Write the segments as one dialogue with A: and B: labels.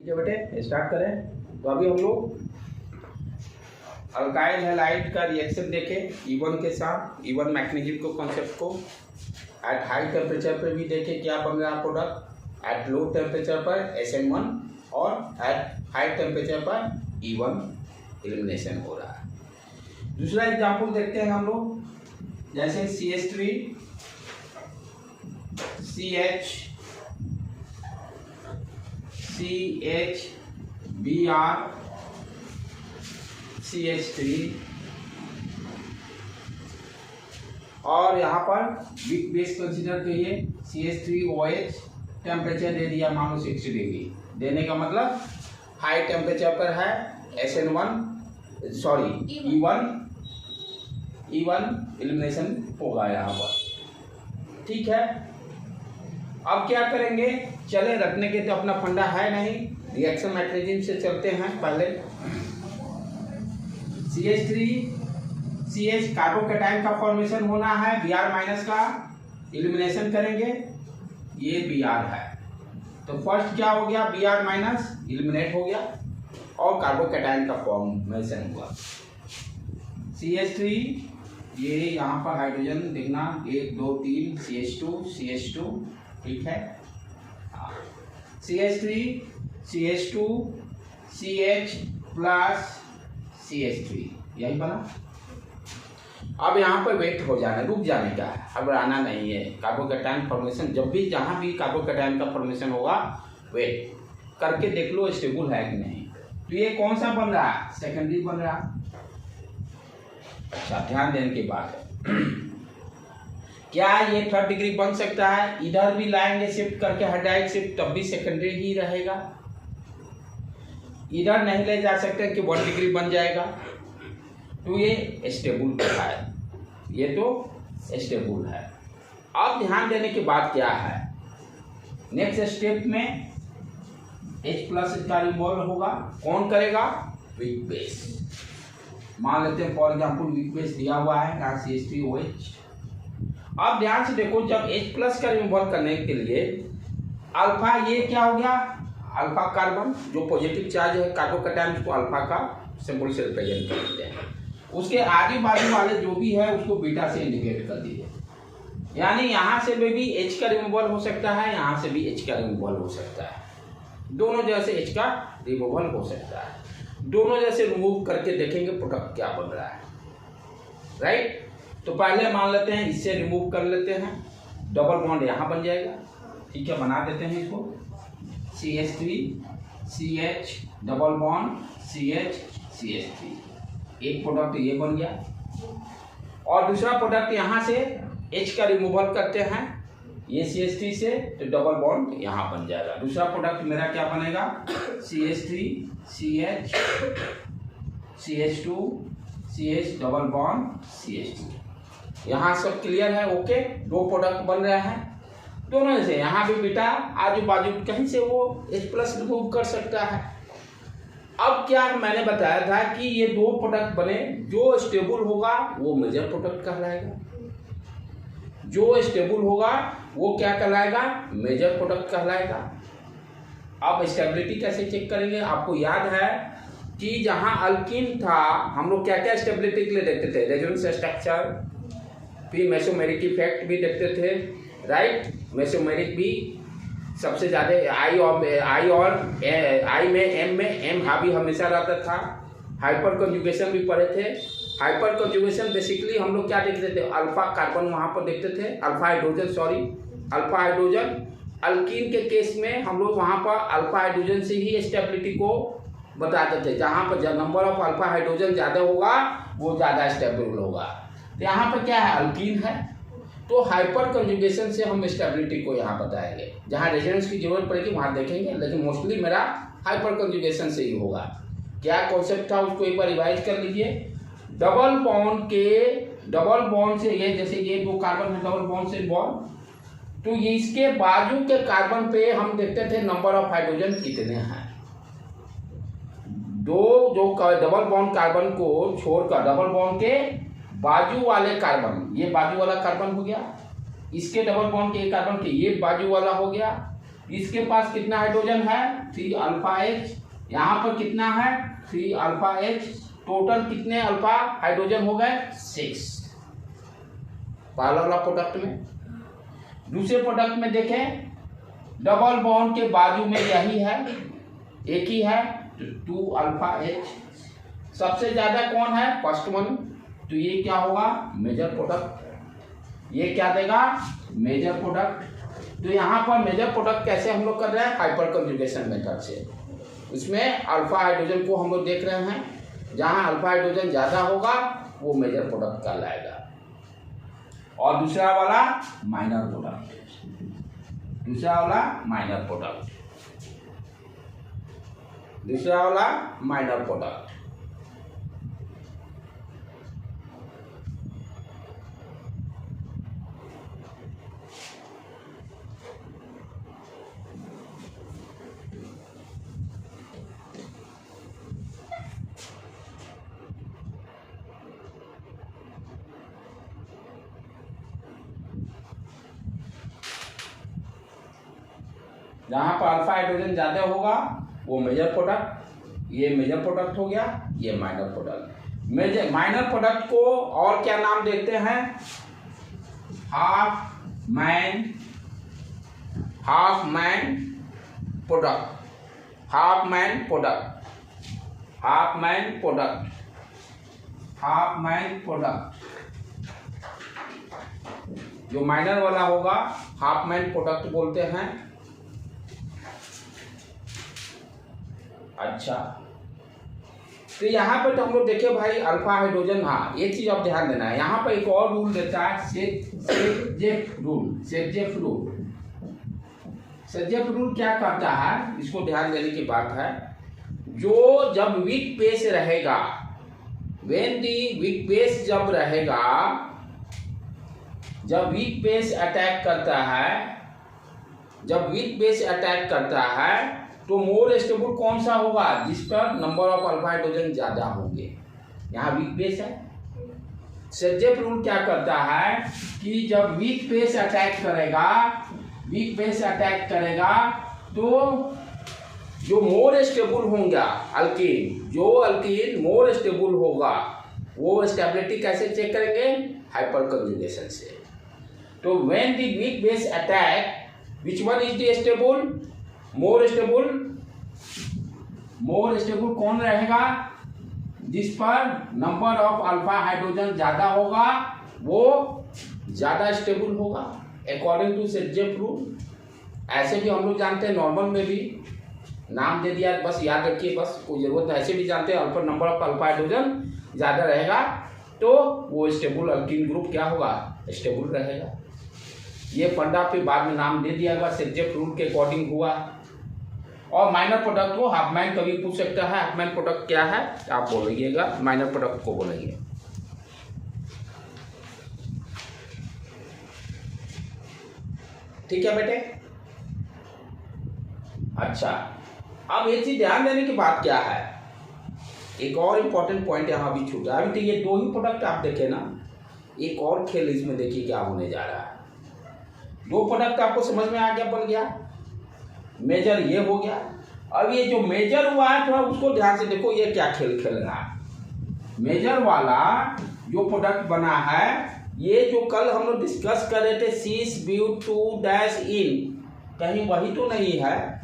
A: ठीक है बेटे, स्टार्ट करें। तो अभी हम लोग अल्काइल हैलाइड का रिएक्शन देखें E1 के साथ, E1 मैग्नीशियम को कॉन्सेप्ट को एट हाई टेम्परेचर पर भी देखें क्या बन रहा है प्रोडक्ट, एट लो टेम्परेचर पर SN1 और एट हाई टेम्परेचर पर E1 एलिमिनेशन हो रहा है। दूसरा एग्जाम्पल देखते हैं हम लोग, जैसे CH3 CHBr CH3 और यहाँ पर वीक बेस कंसीडर करिए CH3OH, टेम्परेचर दे दिया मान लो 60 डिग्री, देने का मतलब हाई टेम्परेचर पर है E1 एलिमिनेशन होगा यहाँ पर। ठीक है, अब क्या करेंगे, चले रखने के तो अपना फंडा है नहीं, रिएक्शन मैकेनिज्म से चलते हैं। पहले CH3CH कार्बोकैटायन का फॉर्मेशन होना है, Br माइनस का एलिमिनेशन करेंगे, ये Br है। तो फर्स्ट क्या हो गया, Br माइनस एलिमिनेट हो गया और कार्बोकैटायन का फॉर्मेशन हुआ। CH3 ये यहाँ पर हाइड्रोजन देखना 1 2 3 CH2 ठीक है, CH3 CH2 CH plus CH3 यही बना। अब यहाँ पर वेट हो जाना, रुक जाने का है, अब आना नहीं है। कार्बोकैटायन फॉर्मेशन जब भी जहाँ भी कार्बोकैटायन का फॉर्मेशन होगा वेट करके देख लो स्टेबल है कि नहीं। तो ये कौन सा बन रहा है, सेकेंडरी बन रहा है। अच्छा, ध्यान देने की बात है क्या ये थर्ड डिग्री बन सकता है, इधर भी लाएंगे शिफ्ट करके हाइड्राइड शिफ्ट, तब भी सेकेंडरी ही रहेगा। इधर नहीं ले जा सकते कि 1 डिग्री बन जाएगा, तो ये स्टेबल है, ये तो स्टेबल है। अब ध्यान देने की बात क्या है, नेक्स्ट स्टेप में H प्लस का रिमूवल होगा, कौन करेगा, वीक बेस। मान लेते हैं फॉर एग्जाम्पल वीक बेस दिया हुआ है यहाँ CH3OH। अब ध्यान से देखो, जब H प्लस का रिमूवल करने के लिए अल्फा, ये क्या हो गया, अल्फा कार्बन जो पॉजिटिव चार्ज है कार्बोकैटायन को अल्फा का सिंबल से रिप्रेजेंट करते हैं, उसके आगे बाजू वाले जो भी है उसको बीटा से इंडिकेट कर दीजिए। यानी यहाँ से भी H का रिमूवल हो सकता है, यहाँ से भी H का रिमूवल हो सकता है, दोनों जैसे H का रिमूवल हो सकता है। दोनों जैसे रिमूव करके देखेंगे प्रोडक्ट क्या बन रहा है, राइट। तो पहले मान लेते हैं इससे रिमूव कर लेते हैं, डबल बॉन्ड यहाँ बन जाएगा, ठीक है, बना देते हैं इसको CH3 CH double bond CH CH3, एक प्रोडक्ट ये बन गया। और दूसरा प्रोडक्ट यहाँ से H का रिमूवल करते हैं, ये CH3 से, तो डबल बॉन्ड यहाँ बन जाएगा। दूसरा प्रोडक्ट मेरा क्या बनेगा, CH3 CH CH2 CH double bond CH2। यहाँ सब क्लियर है, ओके। दो प्रोडक्ट बन रहे हैं दोनों से, यहाँ भी बेटा आजू बाजू कहीं से वो H प्लस रिमूव कर सकता है। अब क्या मैंने बताया था कि ये दो प्रोडक्ट बने, जो स्टेबल होगा वो मेजर प्रोडक्ट कहलाएगा, जो स्टेबल होगा वो क्या कहलाएगा, मेजर प्रोडक्ट कहलाएगा। अब स्टेबिलिटी कैसे चेक करेंगे, आपको याद है कि जहां अल्कीन था हम लोग क्या क्या स्टेबिलिटी के लिए देखते थे, रेजोनेंस स्ट्रक्चर, फिर मेसोमेरिक इफेक्ट भी देखते थे, राइट। मेसोमेरिक भी सबसे ज़्यादा आई में एम हावी हमेशा रहता था। हाइपर कंजुगेशन भी पढ़े थे। हाइपर कंजुगेशन बेसिकली हम लोग क्या देखते थे, अल्फा कार्बन वहाँ पर देखते थे, अल्फा हाइड्रोजन। अल्कीन के केस में हम लोग वहाँ पर अल्फा हाइड्रोजन से ही स्टेबिलिटी को बताते थे, जहाँ पर नंबर ऑफ अल्फा हाइड्रोजन ज़्यादा होगा वो ज़्यादा स्टेबल होगा। तो यहाँ पर क्या है, अल्कीन है, तो हाइपर कंजुगेशन से हम स्टेबिलिटी को यहाँ बताएंगे। जहाँ रेजोनेंस की जरूरत पड़ेगी वहाँ देखेंगे, लेकिन मोस्टली मेरा हाइपर कंजुगेशन से ही होगा। क्या कॉन्सेप्ट था उसको एक बार रिवाइज कर लीजिए। डबल बॉन्ड से ये, जैसे ये दो कार्बन है डबल बॉन्ड से बॉन्ड, तो ये इसके बाजू के कार्बन पे हम देखते थे नंबर ऑफ हाइड्रोजन कितने हैं। दो जो डबल बॉन्ड कार्बन को छोड़कर डबल बॉन्ड के बाजू वाले कार्बन, ये बाजू वाला कार्बन हो गया, इसके डबल बॉन्ड के कार्बन के ये बाजू वाला हो गया, इसके पास कितना हाइड्रोजन है 3 अल्फा H, यहाँ पर कितना है 3 अल्फा H, टोटल कितने अल्फा हाइड्रोजन हो गए 6 पहला वाला प्रोडक्ट में। दूसरे प्रोडक्ट में देखें डबल बॉन्ड के बाजू में यही है, एक ही है, तो 2 अल्फा H। सबसे ज्यादा कौन है फर्स्ट वन, तो ये क्या होगा मेजर प्रोडक्ट, ये क्या देगा मेजर प्रोडक्ट। तो यहाँ पर मेजर प्रोडक्ट कैसे हम लोग कर रहे हैं हाइपर कंजुगेशन मेथड से। उसमें अल्फा हाइड्रोजन को हम लोग देख रहे हैं, जहाँ अल्फा हाइड्रोजन ज्यादा होगा वो मेजर प्रोडक्ट कहलाएगा। और दूसरा वाला माइनर प्रोडक्ट, दूसरा वाला माइनर प्रोडक्ट, दूसरा वाला माइनर प्रोडक्ट। जहां पर अल्फा हाइड्रोजन ज्यादा होगा वो मेजर प्रोडक्ट, ये मेजर प्रोडक्ट हो गया, ये minor product. Major minor product को और क्या नाम देते हैं Hofmann product, Hofmann product, Hofmann product, Hofmann product. जो माइनर वाला होगा हाफ मैन प्रोडक्ट बोलते हैं। अच्छा, तो यहाँ पर तो हम लोग देखे भाई अल्फा हाइड्रोजन, हाँ एक चीज आप ध्यान देना है, यहाँ पर एक और रूल देता है set-Jeff rule. Set-Jeff rule, set-Jeff rule क्या कहता है, इसको ध्यान देने की बात है। जो जब वीक पेस रहेगा, व्हेन दी वीक पेस जब रहेगा, जब वीक पेस अटैक करता है, जब वीक पेस अटैक करता है तो मोर स्टेबल कौन सा होगा जिस पर नंबर ऑफ अल्फा हाइड्रोजन ज्यादा होंगे, यहाँ वीक पेस है। सेट-जेफ रूल क्या करता है कि जब वीक पेस अटैक करेगा, वीक पेस अटैक करेगा तो जो मोर स्टेबल होगा अल्कीन, जो अल्कीन मोर स्टेबल होगा वो स्टेबिलिटी कैसे चेक करेंगे हाइपर कंजुगेशन से। तो when the weak base attack which one is the stable, more stable, more stable कौन रहेगा जिस पर नंबर ऑफ अल्फा हाइड्रोजन ज्यादा होगा वो ज्यादा स्टेबल होगा अकॉर्डिंग टू सेट-जेफ रूल। ऐसे भी हम लोग जानते हैं, नॉर्मल में भी नाम दे दिया, बस याद रखिए, बस कोई जरूरत नहीं। ऐसे भी जानते हैं alpha number of alpha hydrogen ज्यादा रहेगा तो वो स्टेबल अल्कीन ग्रुप क्या होगा स्टेबल रहेगा। ये फंडा पे बाद में नाम दे दिया गया, सेट-जेफ रूल के अकॉर्डिंग हुआ। और माइनर प्रोडक्ट को हाफ मैन कभी पूछ सकता है, हाफ मैन प्रोडक्ट क्या है आप बोलिएगा, माइनर प्रोडक्ट को बोलेंगे। ठीक है बेटे। अच्छा, अब ये चीज ध्यान देने की बात क्या है, एक और इम्पोर्टेंट पॉइंट यहाँ भी छूट गया। अभी तो ये दो ही प्रोडक्ट आप देखे ना, एक और खेल इसमें देखिए क्या होने जा रहा है। दो प्रोडक्ट आपको समझ में आ गया, बन गया, मेजर ये हो गया। अब ये जो मेजर हुआ है थोड़ा उसको ध्यान से देखो, ये क्या खेल खेल रहा है। मेजर वाला जो प्रोडक्ट बना है, ये जो कल हम लोग डिस्कस कर रहे थे cis-2-इन, कहीं वही तो नहीं है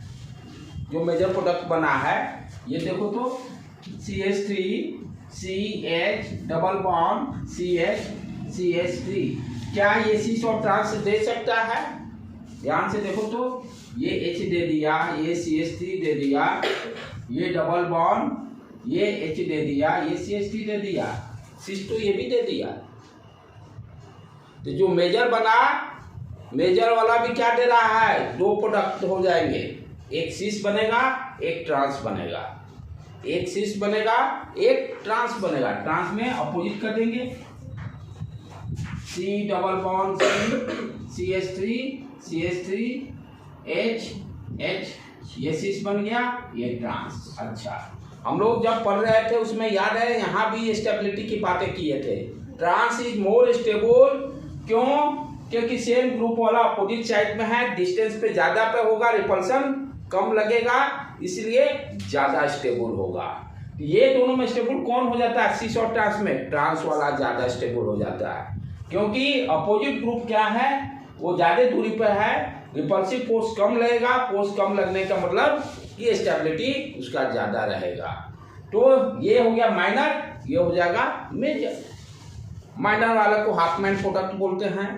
A: जो मेजर प्रोडक्ट बना है। ये देखो तो CH3CH डबल बॉन्ड CH3, क्या ये सिस और ट्रांस दे सकता है? ध्यान से देखो तो ये H दे दिया, ये CH3 दे दिया, ये डबल बॉन्ड ये H दे दिया, ये CH3 दे दिया, सिस तो ये भी दे दिया। तो जो मेजर बना, मेजर वाला भी क्या दे रहा है, दो प्रोडक्ट हो जाएंगे, एक सिस बनेगा एक ट्रांस बनेगा, एक सिस बनेगा एक ट्रांस बनेगा। ट्रांस में अपोजिट कर देंगे, C double bond CH3 H, ये सिस बन गया, ये ट्रांस। अच्छा, हम लोग जब पढ़ रहे थे उसमें याद है यहाँ भी स्टेबिलिटी की बातें किए थे। ट्रांस इज मोर स्टेबल, क्यों? क्योंकि सेम ग्रुप वाला अपोजिट साइड में है, डिस्टेंस पे ज़्यादा पे होगा, रिपल्सन कम लगेगा, इसलिए ज़्यादा स्टेबल होगा। ये दोनों में स्टेबल कौन हो जाता है? सीसॉ ट्रांस में ट्रांस वाला ज़्यादा स्टेबल हो जाता है, क्योंकि अपोजिट ग्रुप क्या है, वो ज़्यादा दूरी पर है, रिपल्सिव फोर्स कम लगेगा, फोर्स कम लगने का मतलब कि स्टेबिलिटी उसका ज़्यादा रहेगा। तो ये हो गया माइनर, ये हो जाएगा मेजर। माइनर वाले को हाफ मैन प्रोडक्ट बोलते हैं,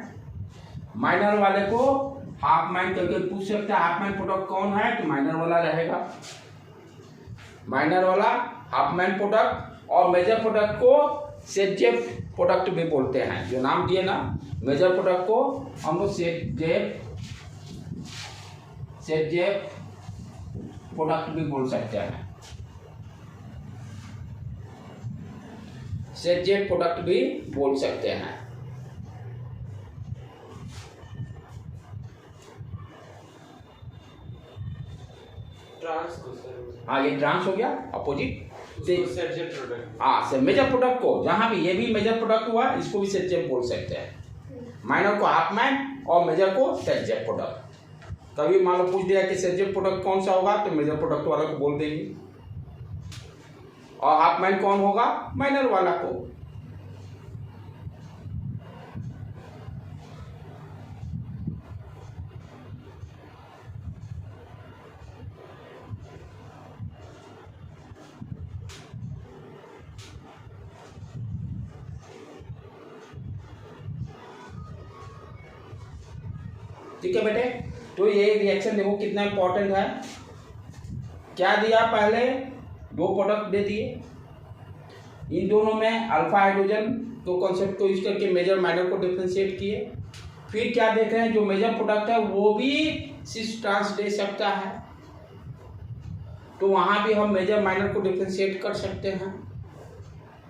A: माइनर वाले को हाफ मैन करके पूछ सकते हैं। हाफ मैन प्रोडक्ट कौन है? तो माइनर वाला रहेगा, माइनर वाला हाफ मैन प्रोडक्ट। और मेजर प्रोडक्ट को सेट प्रोडक्ट भी बोलते हैं, जो नाम दिए ना, मेजर प्रोडक्ट को हम लोग सेट प्रोडक्ट भी बोल सकते हैं, सेट प्रोडक्ट भी बोल सकते हैं। हाँ, ये ट्रांस हो गया अपोजिट प्रोडक्ट। हाँ, से मेजर प्रोडक्ट को जहां भी, ये भी मेजर प्रोडक्ट हुआ, इसको भी सेट बोल सकते हैं। माइनर को हाफ मैन और मेजर को सेट प्रोडक्ट। कभी मान लो पूछ दिया कि सेट प्रोडक्ट कौन सा होगा, तो मेजर प्रोडक्ट वाला को बोल देंगे, और हाफ मैन कौन होगा? माइनर वाला को। ठीक है बेटे, तो ये रिएक्शन देखो कितना इंपॉर्टेंट है। क्या दिया? पहले दो प्रोडक्ट दे दिए, इन दोनों में अल्फा हाइड्रोजन तो कॉन्सेप्ट को यूज करके मेजर माइनर को डिफरेंशिएट किए। फिर क्या देख रहे हैं, जो मेजर प्रोडक्ट है वो भी सिस ट्रांस दे सकता है, तो वहां भी हम मेजर माइनर को डिफरेंशिएट कर सकते हैं,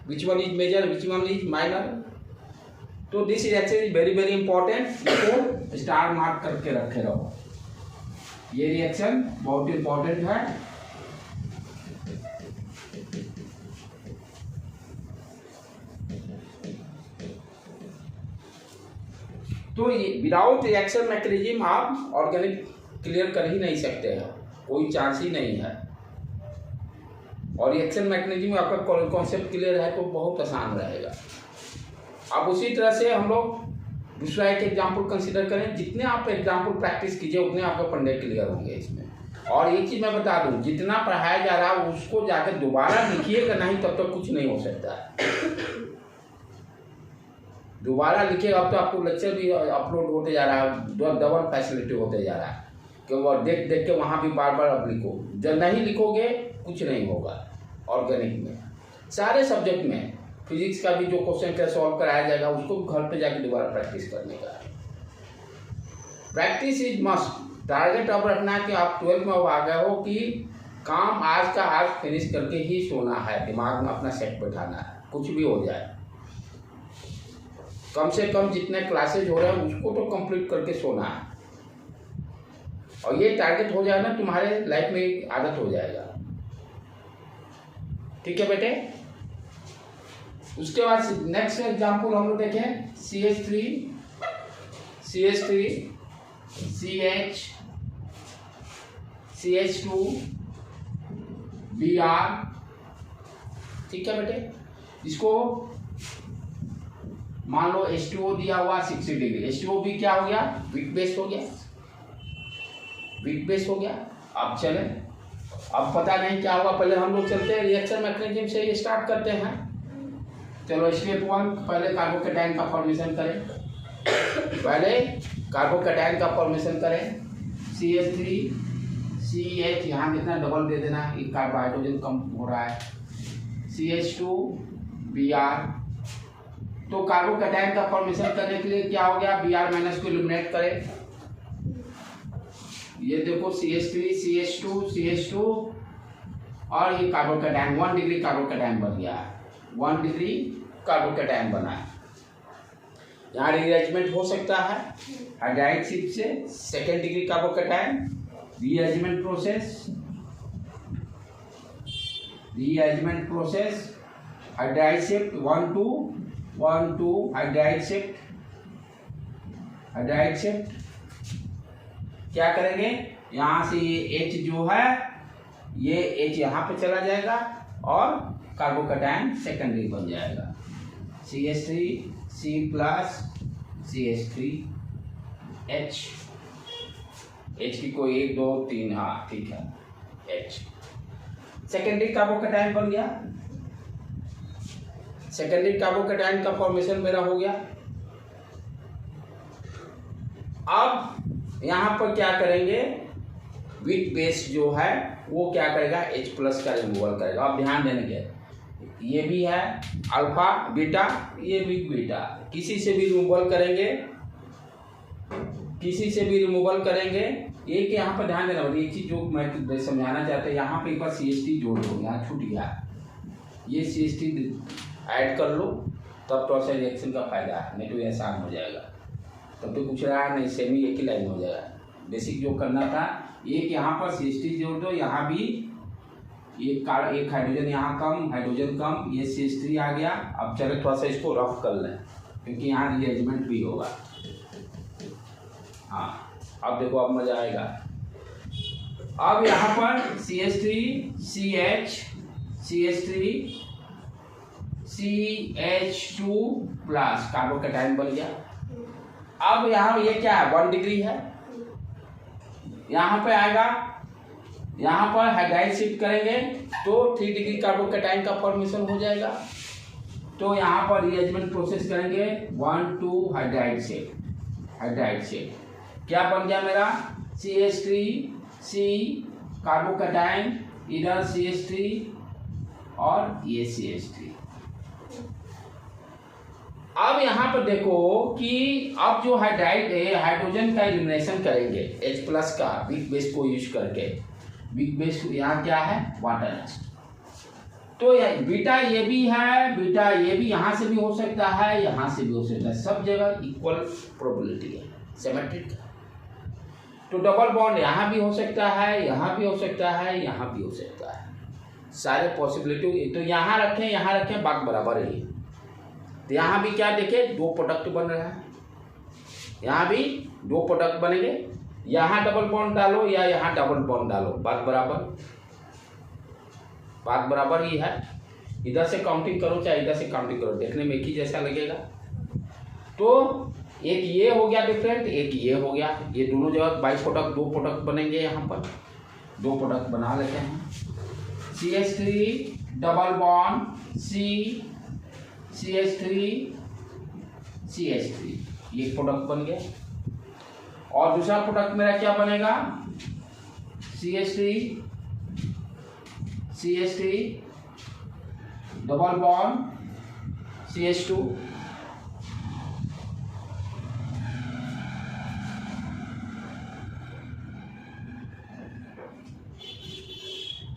A: which one is major which one is minor. तो this reaction is very very important, इसको स्टार मार्क करके रखे रहो। ये रिएक्शन बहुत इंपॉर्टेंट है। तो ये विदाउट रिएक्शन मैकेनिज्म आप ऑर्गेनिक क्लियर कर ही नहीं सकते हैं, कोई चांस ही नहीं है। और रिएक्शन मैकेनिज्म आपका कॉन्सेप्ट क्लियर है तो बहुत आसान रहेगा। अब उसी तरह से हम लोग दूसरा एक एग्जाम्पल कंसीडर करें। जितने आप एग्जाम्पल प्रैक्टिस कीजिए उतने आपके पंडे क्लियर होंगे इसमें। और एक चीज़ मैं बता दूं, जितना पढ़ाया जा रहा है उसको जाकर दोबारा लिखिएगा नहीं, तब तक कुछ नहीं हो सकता है। दोबारा लिखिएगा, अब तो आपको लेक्चर भी अपलोड होते जा रहा है, डबल फैसिलिटी होते जा रहा है कि वो देख देख के वहाँ भी बार बार अब लिखो। जब नहीं लिखोगे कुछ नहीं होगा। ऑर्गेनिक में सारे सब्जेक्ट में फिजिक्स का भी जो क्वेश्चन का सॉल्व कराया जाएगा उसको घर पे जाके दोबारा प्रैक्टिस करने का है। Practice is must. टारगेट अब रखना है कि आप 12th में अब आ गए हो कि काम आज का आज फिनिश करके ही सोना है, दिमाग में अपना सेट बैठाना है, कुछ भी हो जाए। कम से कम जितने क्लासेज हो रहे हैं उसको तो कंप्लीट करके सोना है, और ये टारगेट हो जाए ना, तुम्हारे लाइफ में एक आदत हो जाएगा। ठीक है बेटे। उसके बाद नेक्स्ट एग्जांपल हम लोग देखें, CH3 CH CH2 Br। ठीक है बेटे, इसको मान लो H2O दिया हुआ 60 डिग्री। H2O भी क्या हो गया? वीक बेस हो गया, वीक बेस हो गया। अब चले, अब पता नहीं क्या होगा, पहले हम लोग चलते हैं रिएक्शन मैकेनिज्म से ये स्टार्ट करते हैं। चलो स्टेप 1, पहले कार्बोकैटायन का फॉर्मेशन करें, पहले कार्बोकैटायन का फॉर्मेशन करें। CH3 CH, यहाँ कितना डबल दे देना, एक कार्बो हाइड्रोजन कम हो रहा है। CH2 Br। तो कार्बोकैटायन का फॉर्मेशन करने के लिए क्या हो गया, Br माइनस को इलिमिनेट करें। ये देखो CH3 CH2 और ये कार्बोकैटायन 1 डिग्री कार्बोकैटायन बन गया है, 1 डिग्री कार्बोकैटायन बना है। यहाँ रीअरेंजमेंट हो सकता है हाइड्राइड शिफ्ट से, 2nd degree carbocation, rearrangement process, hydride shift 1 2 hydride shift, hydride shift क्या करेंगे, यहाँ से ये H जो है ये H यहाँ पे चला जाएगा और कार्बोकैटायन सेकेंडरी बन जाएगा CH3 C plus CH3H। H की कोई 1 2 3, हाँ ठीक है, H सेकेंडरी कार्बोकैटायन बन गया। सेकेंडरी कार्बोकैटायन का फॉर्मेशन मेरा हो गया। अब यहाँ पर क्या करेंगे, वीक बेस जो है वो क्या करेगा, H प्लस का रिमूवल करेगा। अब ध्यान देने के, ये भी है अल्फा बीटा, ये वीक बीटा, किसी से भी रिमूवल करेंगे, किसी से भी रिमूवल करेंगे। एक यहाँ पर ध्यान देना, एक चीज जो मैं समझाना चाहता हूँ, यहाँ पे एक बार CH3 जोड़ दो, यहाँ छूट गया, ये CH3 ऐड कर लो, तब तो ऐसा रिएक्शन का फायदा है, नहीं तो ये आसान हो जाएगा। तब तो कुछ रहा नहीं, सेमी एक ही लाइन हो जाएगा। बेसिक जो करना था, एक यहाँ पर CH3 जोड़ दो, यहाँ भी एक हाइड्रोजन यहाँ कम, हाइड्रोजन कम, ये CH3 आ गया। अब चले थोड़ा सा इसको रफ कर लें, क्योंकि यहाँ रिअरेंजमेंट भी होगा। हाँ अब देखो, अब मजा आएगा। अब यहाँ पर CH3 CH CH3 CH2 plus carbocation बन गया। अब यहाँ ये क्या है, 1 डिग्री है, यहाँ पे आएगा, यहाँ पर हाइड्राइड शिफ्ट करेंगे तो 3 डिग्री कार्बोकैटायन का फॉर्मेशन हो जाएगा। तो यहाँ पर रिअरेंजमेंट प्रोसेस करेंगे, 1 2 हाइड्राइड शिफ्ट क्या बन गया मेरा, CH3 C कार्बोकैटायन, इधर CH3 और ये CH3। अब यहाँ पर देखो कि अब जो हाइड्रोजन का एलिमिनेशन करेंगे H प्लस का वीक बेस को यूज करके, वीक बेस यहाँ क्या है, वाटर है। तो बीटा ये भी है, बीटा ये भी यहाँ से भी हो सकता है, यहाँ से भी हो सकता है, सब जगह इक्वल प्रोबेबिलिटी है, सिमेट्रिक। तो डबल बॉन्ड यहाँ भी हो सकता है, यहाँ भी हो सकता है, यहाँ भी हो सकता है, सारे पॉसिबिलिटी। तो यहाँ रखें बात बराबर ही। तो यहाँ भी क्या देखें, 2 प्रोडक्ट बन रहा है, यहाँ भी 2 प्रोडक्ट बनेंगे। यहाँ डबल बॉन्ड डालो या यहाँ डबल बॉन्ड डालो, बात बराबर ही है। इधर से काउंटिंग करो चाहे इधर से काउंटिंग करो, देखने में एक ही जैसा लगेगा। तो एक ये हो गया डिफरेंट, एक ये हो गया, ये दोनों जगह बाई प्रोडक्ट 2 प्रोडक्ट बनेंगे। यहाँ पर 2 प्रोडक्ट बना लेते हैं, CH3 डबल बॉन्ड CH3 ये प्रोडक्ट बन गया। और दूसरा प्रोडक्ट मेरा क्या बनेगा, CH3 double bond CH2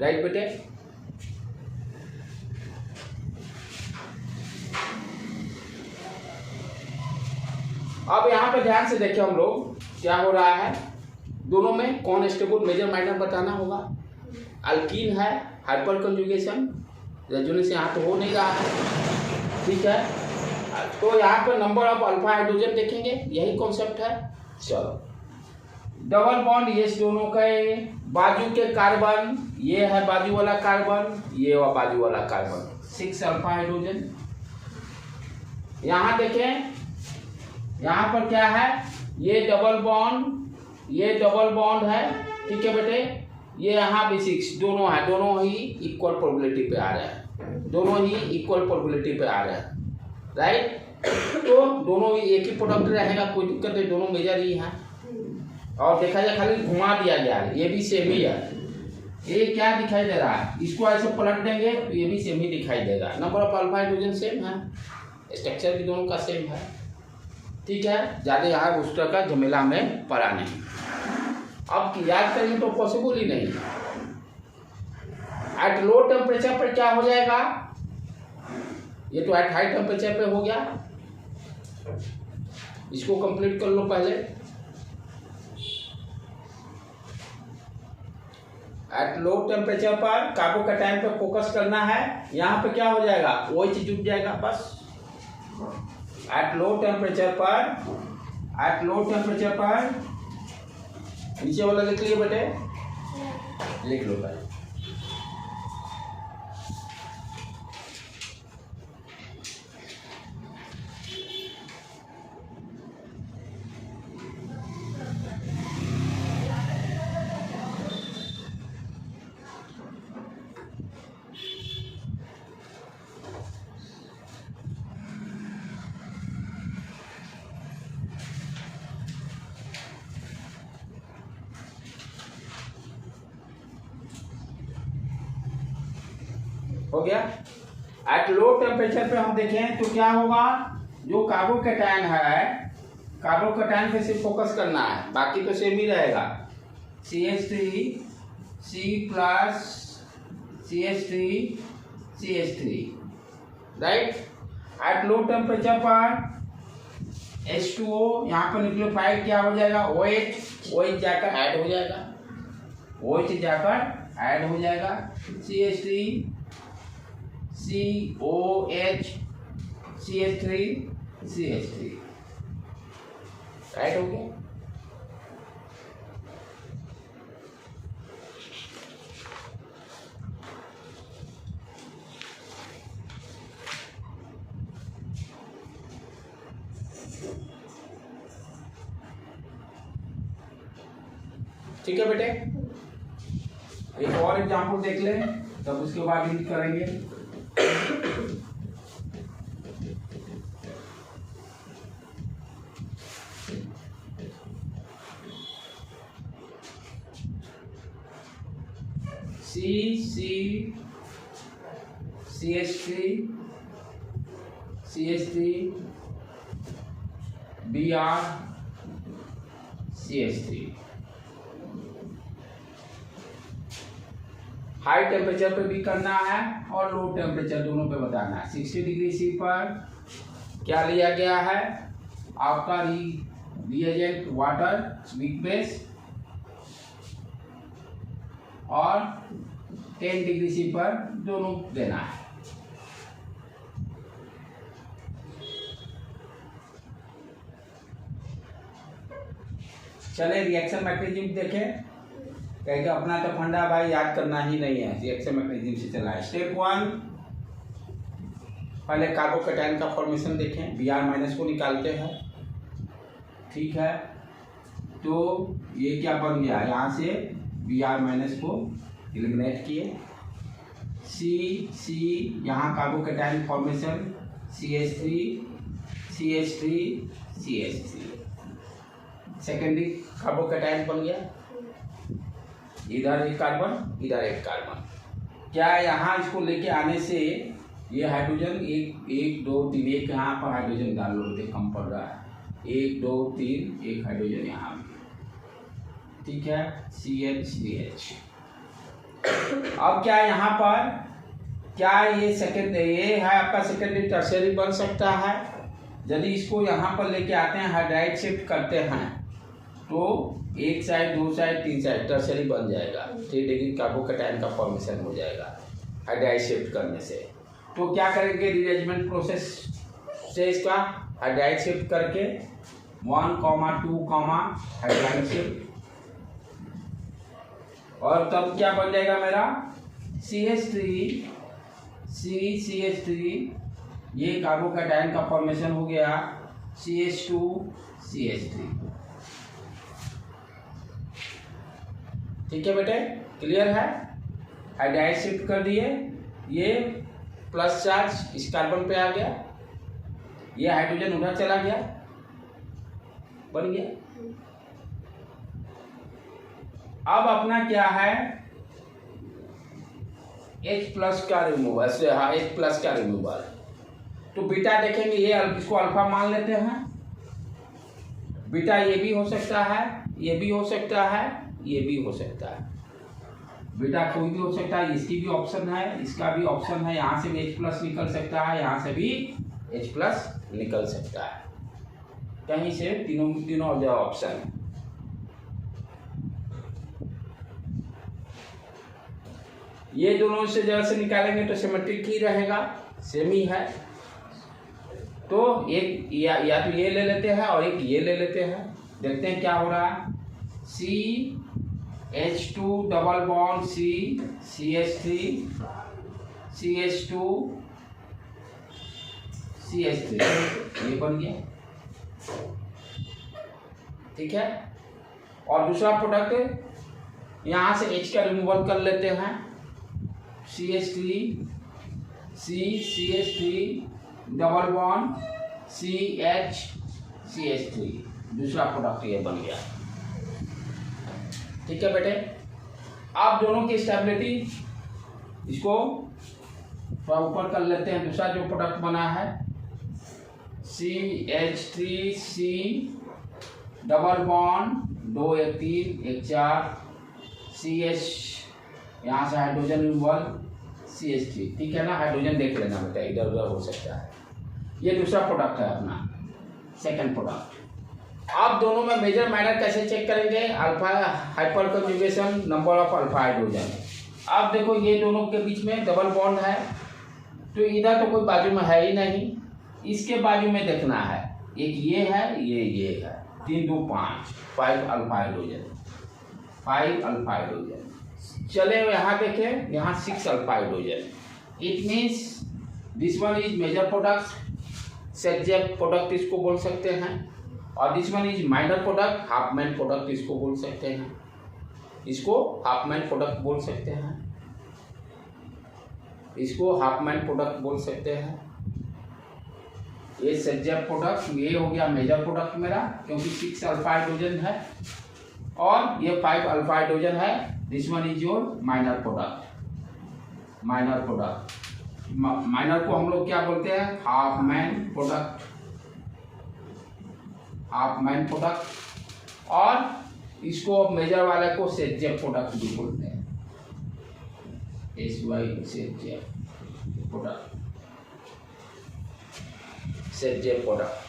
A: right बेटे। अब यहाँ पे ध्यान से देखें हम लोग क्या हो रहा है, दोनों में कौन स्टेबल मेजर माइनर बताना होगा। अल्कीन है, हाइपर कंजुगेशन, रेजोनेंस यहाँ तो हो नहीं रहा है, ठीक है। तो यहाँ पे नंबर ऑफ अल्फा हाइड्रोजन देखेंगे, यही कॉन्सेप्ट है। चलो डबल बॉन्ड, ये दोनों के बाजू के कार्बन, ये है बाजू वाला कार्बन, ये बाजू वाला कार्बन, 6 अल्फा हाइड्रोजन। यहाँ देखें, यहाँ पर क्या है, ये डबल बॉन्ड है, ठीक है बेटे। ये यहाँ भी 6, दोनों है, दोनों ही इक्वल प्रोबेबिलिटी पे आ रहे हैं, राइट। तो दोनों ही एक ही प्रोडक्ट रहेगा, कोई दिक्कत नहीं, दोनों मेजर ही हैं। और देखा जाए खाली घुमा दिया गया है, ये भी सेम ही है। ये क्या दिखाई दे रहा है, इसको ऐसे पलट देंगे तो ये भी सेम ही दिखाई देगा। Number of alpha hydrogen same है, स्ट्रक्चर भी दोनों का सेम है, ठीक है। ज़्यादा यहाँ उस तरह का झमेला में पड़ा नहीं। अब याद करेंगे तो पॉसिबल ही नहीं। एट लो टेम्परेचर पर क्या हो जाएगा, ये तो एट हाई टेम्परेचर पे हो गया। इसको कंप्लीट कर लो पहले। एट लो टेम्परेचर पर कार्बोकैटायन पे फोकस करना है, यहाँ पे क्या हो जाएगा, OH जुट जाएगा बस। एट लो टेम्परेचर पर एट लो टेम्परेचर पर, नीचे वाला लिख लिए बेटे, लिख लो पहले। हो गया। एट लो टेम्परेचर पे हम देखें तो क्या होगा, जो कार्बोकैटायन है, कार्बोकैटायन पे सिर्फ फोकस करना है, बाकी तो सेम ही रहेगा। CH3 C plus CH3 CH3, right. At low temperature पर H2O, यहाँ पर न्यूक्लियोफाइड क्या हो जाएगा, OH जाकर ऐड हो जाएगा, OH जाकर ऐड हो जाएगा। CH3 COH CH3 CH3, right हो गया। ठीक है बेटे, एक और एग्जाम्पल देख लें, तब उसके बाद रीड करेंगे। CH3 CH3 Br CH3, high temperature पे भी करना है और लो टेम्परेचर दोनों पे बताना है। 60 डिग्री C पर क्या लिया गया है, आपका रिएजेंट वाटर वीक बेस, और 10 डिग्री C पर दोनों देना है। चले रिएक्शन मैकेनिज्म देखें, कहेगा अपना तो फंडा भाई याद करना ही नहीं है, रिएक्शन मैकेनिज्म से चला है। स्टेप 1, पहले कार्बोकैटायन का फॉर्मेशन देखें, Br- को निकालते हैं, ठीक है। तो ये क्या बन गया, यहाँ से Br- को एलिमिनेट किए, C यहाँ carbocation formation CH3 CH3, secondary carbocation बन गया, इधर एक कार्बन इधर एक कार्बन। क्या यहाँ इसको लेके आने से ये हाइड्रोजन एक 2 3, एक यहाँ पर हाइड्रोजन डाल लो, देख कम पड़ रहा है, 1 2 3, एक हाइड्रोजन यहाँ, ठीक है, CH। अब क्या यहाँ पर, क्या ये ये है आपका सेकेंडरी टर्शियरी बन सकता है। यदि इसको यहाँ पर लेके आते हैं, हाइड्राइड शिफ्ट करते हैं, तो एक साइड 2 साइड 3 साइड टर्शियरी बन जाएगा, 3 डिग्री कार्बोकैटायन का फॉर्मेशन हो जाएगा हाइड्राइड शिफ्ट करने से। तो क्या करेंगे, रीअरेंजमेंट प्रोसेस से इसका हाइड्राइड शिफ्ट करके 1, 2 हाइड्राइड शिफ्ट, और तब क्या बन जाएगा मेरा CH3 CH3, ये कार्बोकैटायन का फॉर्मेशन हो गया CH2 CH3। ठीक है बेटे, क्लियर है। हाइड्राइड शिफ्ट कर दिए, ये प्लस चार्ज इस कार्बन पे आ गया, ये हाइड्रोजन उधर चला गया, बन गया। अब अपना क्या है, H+ का रिमूवल से, हाँ H+ का रिमूवल। तो बीटा देखेंगे, ये इसको अल्फा मान लेते हैं, बीटा ये भी हो सकता है, ये भी हो सकता है, ये भी हो सकता है, बीटा कोई भी हो सकता है, इसकी भी ऑप्शन है, इसका भी ऑप्शन है, यहाँ से भी H+ निकल सकता है, यहाँ से भी H+ निकल सकता है, कहीं से तीनों जो ऑप्शन है। ये दोनों से जब से निकालेंगे तो सिमेट्रिक ही रहेगा, सेम ही है, तो एक या तो ये ले लेते हैं और एक ये ले लेते हैं। देखते हैं क्या हो रहा है। CH2 double bond CH3 CH2 CH3 ये बन गया, ठीक है। और दूसरा प्रोडक्ट यहाँ से H का रिमूवल कर लेते हैं। CH3 CH3 double bond CH3 दूसरा प्रोडक्ट ये बन गया, ठीक है बेटे। आप दोनों की स्टेबिलिटी इसको थोड़ा ऊपर कर लेते हैं। दूसरा जो प्रोडक्ट बना है CH3C डबल बॉन्ड 2 1 3 1 4 CH यहाँ से हाइड्रोजन रिमूवल CH3, ठीक है ना। हाइड्रोजन देख लेना बेटा, इधर उधर हो सकता है। ये दूसरा प्रोडक्ट है अपना, सेकंड प्रोडक्ट। आप दोनों में मेजर माइनर कैसे चेक करेंगे? Alpha hyper conjugation, number of alpha hydrogen. आप देखो ये दोनों के बीच में डबल बॉन्ड है, तो इधर तो कोई बाजू में है ही नहीं, इसके बाजू में देखना है। एक ये है, ये है, 3 2 5 अल्फा हाइड्रोजन, 5 अल्फा हाइड्रोजन। चले यहाँ देखें, यहाँ 6 alpha hydrogen. It means this one is major product, Saytzeff product इसको बोल सकते हैं। और this one is minor product, Hofmann product इसको बोल सकते हैं। इसको हाफमैन प्रोडक्ट बोल सकते हैं, इसको हाफमैन प्रोडक्ट बोल सकते हैं। ये सेट प्रोडक्ट, ये हो गया मेजर प्रोडक्ट मेरा, क्योंकि 6 अल्फा हाइड्रोजन है और ये 5 अल्फा हाइड्रोजन है। This one is your minor product. Minor product, minor को हम लोग क्या बोलते हैं? Hopman product, Hofmann product. और इसको मेजर वाले को सेट प्रोडक्ट भी बोलते हैं, SY set product, Saytzeff product.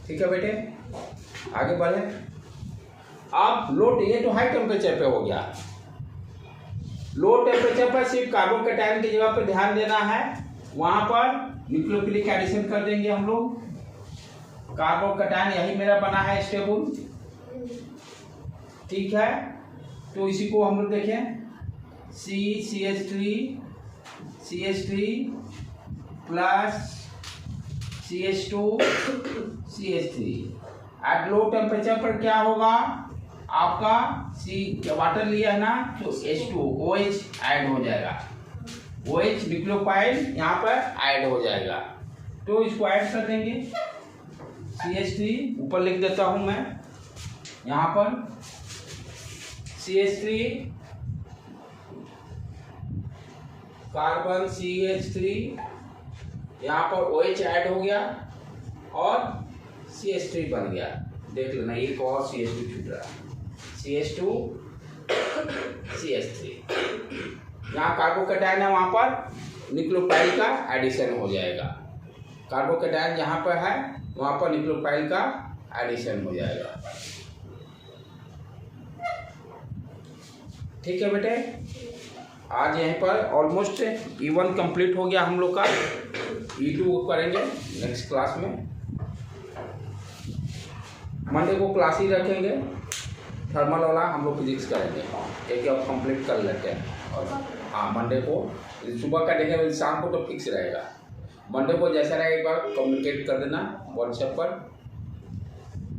A: ठीक है बेटे, आगे बढ़े। आप लो, ये तो हाई टेम्परेचर पे हो गया। लो टेम्परेचर पर सिर्फ कार्बोकैटायन की जगह पे ध्यान देना है। वहां पर न्यूक्लियोफिलिक एडिशन कर देंगे हम लोग। कार्बोकैटायन यही मेरा बना है स्टेबल, ठीक है। तो इसी को हम लोग देखें, CH3 plus CH2 CH3। At low temperature पर क्या होगा आपका? वाटर लिया है ना, तो H2 OH ऐड हो जाएगा। OH न्यूक्लियोफाइल यहाँ पर ऐड हो जाएगा, तो इसको ऐड कर देंगे। CH3 ऊपर लिख देता हूँ मैं यहाँ पर, CH3 कार्बन CH3, यहाँ पर OH ऐड हो गया और CH3 बन गया। देख लेना, एक और CH2 छूट रहा है, CH2 CH3। यहाँ कार्बोकैटायन है, वहाँ पर न्यूक्लियोफाइल का एडिशन हो जाएगा। कार्बोकैटायन जहाँ पर है वहाँ पर न्यूक्लियोफाइल का एडिशन हो जाएगा। ठीक है बेटे, आज यहीं पर ऑलमोस्ट E1 कंप्लीट हो गया हम लोग का। E2 करेंगे नेक्स्ट क्लास में। मंडे को क्लास ही रखेंगे, थर्मल वाला हम लोग फिजिक्स करेंगे, एक अब कंप्लीट कर लेते हैं। और हाँ, मंडे को सुबह का देखेंगे, शाम को तो फिक्स रहेगा। मंडे को जैसा रहेगा एक बार कम्युनिकेट कर देना व्हाट्सएप पर,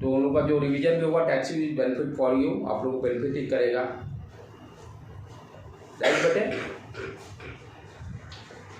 A: तो उन लोग का जो रिवीजन भी होगा tax is benefit for you, आप लोग को बेनिफिट ही करेगा। राइट बेटे।